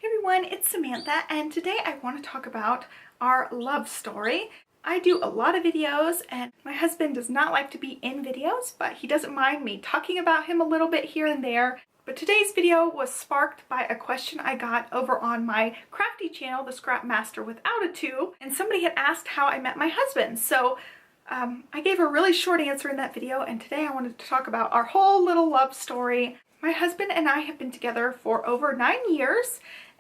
Hey everyone, it's Samantha, and today I want to talk about our love story. I do a lot of videos, and my husband does not like to be in videos, but he doesn't mind me talking about him a little bit here and there. But today's video was sparked by a question I got over on my crafty channel, The Scrap Master Without a Tube, and somebody had asked how I met my husband. So I gave a really short answer in that video, and today I wanted to talk about our whole little love story. My husband and I have been together for over 9 years,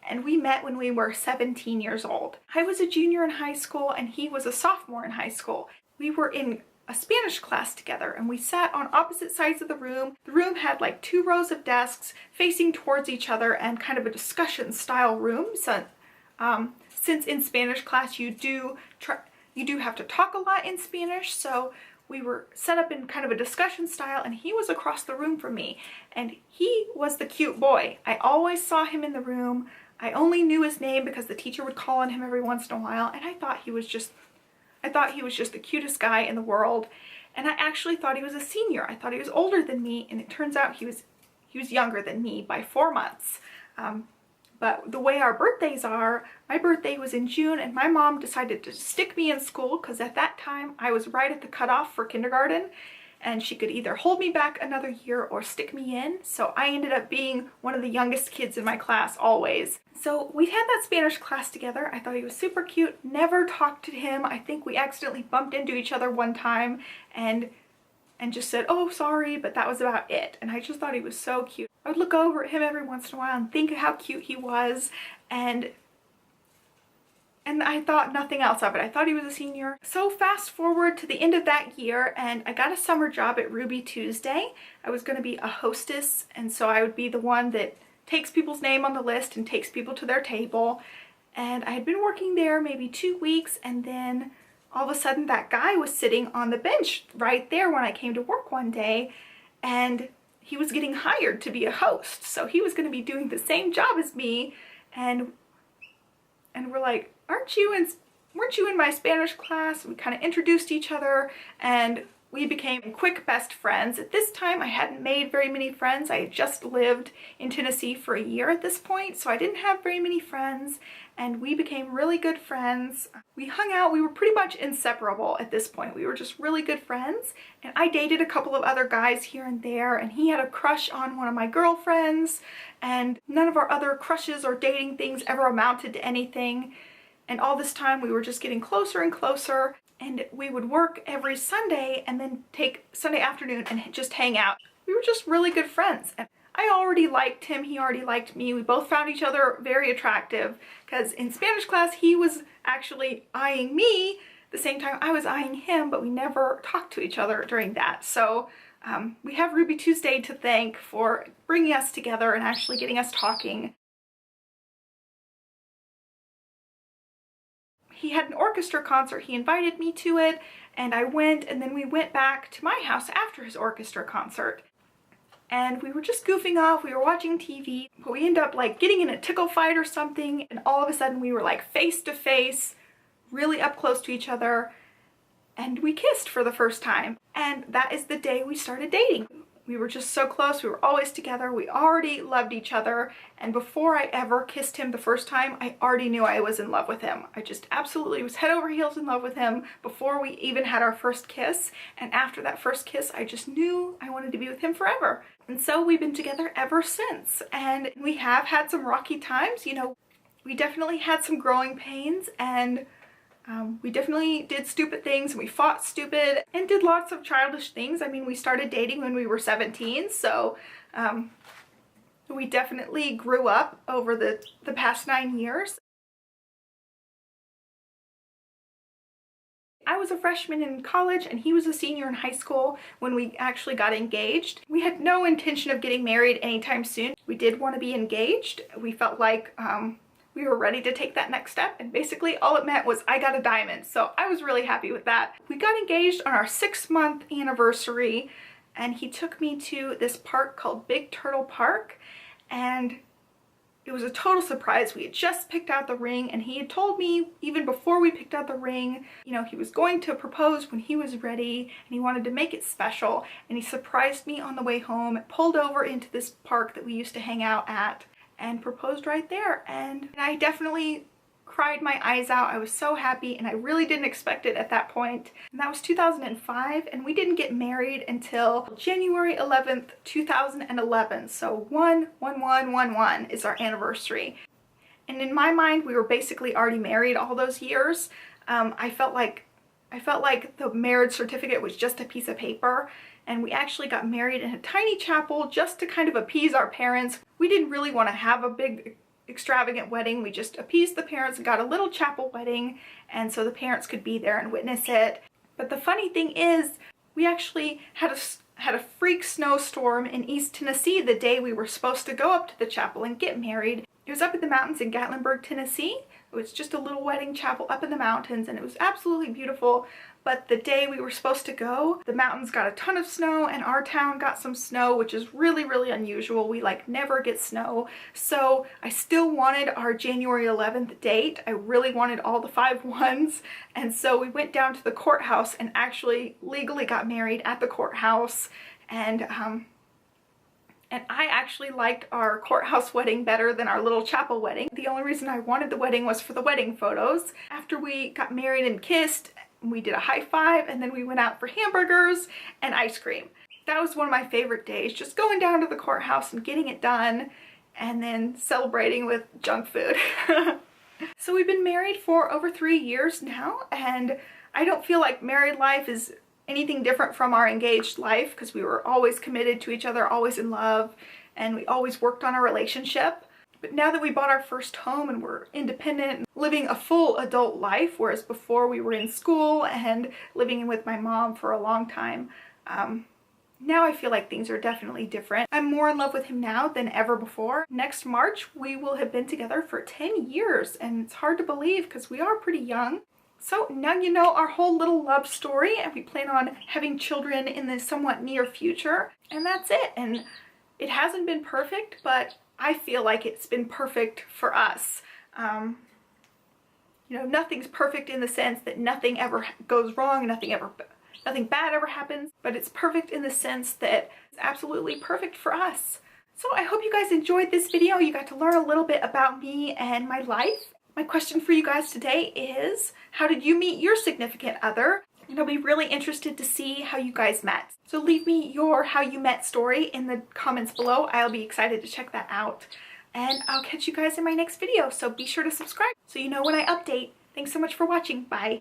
and we met when we were 17 years old. I was a junior in high school and he was a sophomore in high school. We were in a Spanish class together and we sat on opposite sides of the room. The room had like 2 rows of desks facing towards each other and kind of a discussion style room. So, since in Spanish class you do have to talk a lot in Spanish, so we were set up in kind of a discussion style, and he was across the room from me, and he was the cute boy. I always saw him in the room. I only knew his name because the teacher would call on him every once in a while, and I thought he was just the cutest guy in the world. And I actually thought he was a senior. I thought he was older than me, and it turns out he was younger than me by 4 months. But the way our birthdays are, my birthday was in June, and my mom decided to stick me in school because at that time I was right at the cutoff for kindergarten, and she could either hold me back another year or stick me in. So I ended up being one of the youngest kids in my class always. So we had that Spanish class together. I thought he was super cute. Never talked to him. I think we accidentally bumped into each other one time and just said, "Oh, sorry," but that was about it. And I just thought he was so cute. I would look over at him every once in a while and think of how cute he was, and I thought nothing else of it. I thought he was a senior. So fast forward to the end of that year, and I got a summer job at Ruby Tuesday. I was going to be a hostess, and so I would be the one that takes people's name on the list and takes people to their table. And I had been working there maybe 2 weeks, and then all of a sudden that guy was sitting on the bench right there when I came to work one day, and he was getting hired to be a host. So he was going to be doing the same job as me, and we're like, weren't you in my Spanish class? We kind of introduced each other, and we became quick best friends. At this time, I hadn't made very many friends. I had just lived in Tennessee for a year at this point, so I didn't have very many friends, and we became really good friends. We hung out. We were pretty much inseparable at this point. We were just really good friends, and I dated a couple of other guys here and there, and he had a crush on one of my girlfriends, and none of our other crushes or dating things ever amounted to anything. And all this time we were just getting closer and closer, and we would work every Sunday and then take Sunday afternoon and just hang out. We were just really good friends. And I already liked him, he already liked me. We both found each other very attractive because in Spanish class he was actually eyeing me the same time I was eyeing him, but we never talked to each other during that. So we have Ruby Tuesday to thank for bringing us together and actually getting us talking. He had an orchestra concert. He invited me to it, and I went, and then we went back to my house after his orchestra concert. And we were just goofing off. We were watching TV, but we ended up like getting in a tickle fight or something, and all of a sudden we were like face to face, really up close to each other, and we kissed for the first time. And that is the day we started dating. We were just so close. We were always together. We already loved each other. And before I ever kissed him the first time, I already knew I was in love with him. I just absolutely was head over heels in love with him before we even had our first kiss. And after that first kiss, I just knew I wanted to be with him forever. And so we've been together ever since. And we have had some rocky times. You know, we definitely had some growing pains, and we definitely did stupid things, and we fought stupid and did lots of childish things. I mean, we started dating when we were 17, so we definitely grew up over the past 9 years. I was a freshman in college and he was a senior in high school when we actually got engaged. We had no intention of getting married anytime soon. We did want to be engaged. We felt like we were ready to take that next step, and basically all it meant was I got a diamond, so I was really happy with that. We got engaged on our 6-month anniversary, and he took me to this park called Big Turtle Park, and it was a total surprise. We had just picked out the ring, and he had told me even before we picked out the ring, you know, he was going to propose when he was ready, and he wanted to make it special, and he surprised me on the way home, pulled over into this park that we used to hang out at, and proposed right there. And I definitely cried my eyes out. I was so happy, and I really didn't expect it at that point. And that was 2005, and we didn't get married until January 11th, 2011. So 1/1/1/1 is our anniversary. And in my mind, we were basically already married all those years. I felt like the marriage certificate was just a piece of paper, and we actually got married in a tiny chapel just to kind of appease our parents. We didn't really want to have a big extravagant wedding. We just appeased the parents and got a little chapel wedding, and so the parents could be there and witness it. But the funny thing is, we actually had a freak snowstorm in East Tennessee the day we were supposed to go up to the chapel and get married. It was up in the mountains in Gatlinburg, Tennessee. It was just a little wedding chapel up in the mountains, and it was absolutely beautiful. But the day we were supposed to go, the mountains got a ton of snow, and our town got some snow, which is really, really unusual. We like never get snow. So I still wanted our January 11th date. I really wanted all the 5 ones. And so we went down to the courthouse and actually legally got married at the courthouse. And I actually liked our courthouse wedding better than our little chapel wedding. The only reason I wanted the wedding was for the wedding photos. After we got married and kissed, we did a high five, and then we went out for hamburgers and ice cream. That was one of my favorite days, just going down to the courthouse and getting it done, and then celebrating with junk food. So we've been married for over 3 years now, and I don't feel like married life is anything different from our engaged life, because we were always committed to each other, always in love, and we always worked on our relationship. But now that we bought our first home and we're independent, living a full adult life, whereas before we were in school and living with my mom for a long time, now I feel like things are definitely different. I'm more in love with him now than ever before. Next March, we will have been together for 10 years, and it's hard to believe because we are pretty young. So now you know our whole little love story, and we plan on having children in the somewhat near future, and that's it. And it hasn't been perfect, but I feel like it's been perfect for us. You know, nothing's perfect in the sense that nothing ever goes wrong, nothing bad ever happens, but it's perfect in the sense that it's absolutely perfect for us. So I hope you guys enjoyed this video. You got to learn a little bit about me and my life. My question for you guys today is, how did you meet your significant other? And I'll be really interested to see how you guys met. So leave me your how you met story in the comments below. I'll be excited to check that out. And I'll catch you guys in my next video, so be sure to subscribe so you know when I update. Thanks so much for watching. Bye.